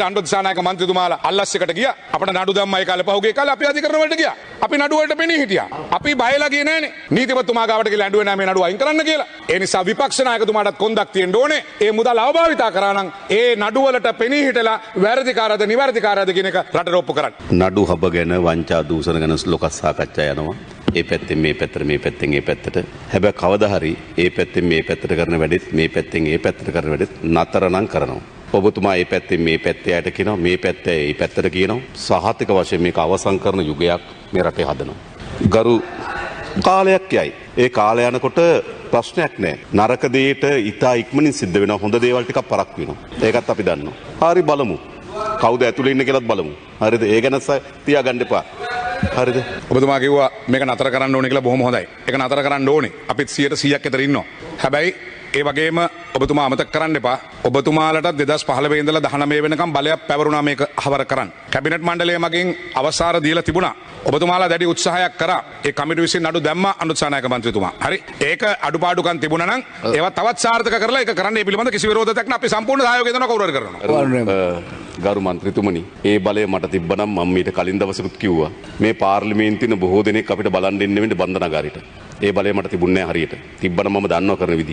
අනුරාධපුර මන්ත්‍රීතුමාලා අල්ලස් එකට ගියා. අපිට නඩු දැම්මයි කාලේ පහුගිය කාලේ අපි අධිකරණ වලට ගියා. අපි නඩු වලට පෙනී හිටියා. අපි බයලා ගියේ නෑනේ. නීතිපතිතුමා ගාවට ගිහලා ඇඬුවේ නෑ මේ නඩුව අයින් කරන්න කියලා. ඒ නිසා විපක්ෂ නායකතුමාටත් කොන්දක් තියෙන්න ඕනේ. ඒ මුදල් අවභාවිතා කරා නම් ඒ නඩු වලට පෙනී හිටලා වැරදිකාරද නිවැරදිකාරද කියන එක රටට ඔප්පු කරන්න. නඩු හබ ගැන වංචා දූෂණ ගැන ලොකක් සාකච්ඡා යනවා. ඒ පැත්තෙන් මේ පැත්තට මේ පැත්තෙන් ඒ පැත්තට. හැබැයි කවදා හරි ඒ පැත්තෙන් මේ පැත්තට කරන වැඩෙත් මේ පැත්තෙන් ඒ පැත්තට කරන වැඩෙත් නතර නම් කරනවා. ඔබතුමා මේ පැත්තෙන් මේ පැත්තේ යට කියනවා මේ පැත්තේ මේ පැත්තට කියනවා. සහතික වශයෙන් මේක අවසන් කරන යුගයක් මේ රටේ හදනවා. ගරු කාලයක් යයි. ඒ කාලය යනකොට ප්‍රශ්නයක් නැහැ. නරක දෙයට ඉතා ඉක්මනින් සිද්ධ වෙනවා. හොඳ දේවල් ටිකක් පරක් වෙනවා. ඒකත් අපි දන්නවා. හරි බලමු. කවුද ඇතුලේ ඉන්නේ කියලාත් බලමු. හරිද? ඒ ගැන තියාගන්න එපා. හරිද? ඔබතුමා කිව්වා මේක නතර කරන්න ඕනේ කියලා බොහොම හොඳයි. ඒක නතර කරන්න ඕනේ. අපිත් 100%ක් විතර ඉන්නවා. හැබැයි ඒ වගේම ඔබතුමා අමතක කරන්න එපා. ඔබතුමාලට 2015 ඉඳලා 19 වෙනකම් බලයක් පැවරුණා මේක හවර කරන්න. කැබිනට් මණ්ඩලය මගින් අවසර දීලා තිබුණා. ඔබතුමාලා දැඩි උත්සාහයක් කරා. ඒ කමිටු විසින් නඩු දැම්මා අනුරාධපුර නායක මන්ත්‍රීතුමා. හරි. ඒක අඩුපාඩුකම් තිබුණා නම් ඒවා තවත් සාර්ථක කරලා ඒක කරන්න මේ පිළිබඳ කිසි විරෝධයක් නැහැ. අපි සම්පූර්ණ සහයෝගය දෙනවා කවුරු හරි කරනවා. ගරු මන්ත්‍රීතුමනි, ඒ බලය මට තිබ්බනම් මම මීට කලින් දවසකුත් කිව්වා. මේ පාර්ලිමේන්තුවේ බොහෝ දෙනෙක් අපිට බලන් දෙන්න වෙන්නේ බන්ධනාගාරයට. ඒ බලය මට තිබුණේ නැහැ හරියට. තිබ්බනම් මම දන්නවා කරන විදිහ.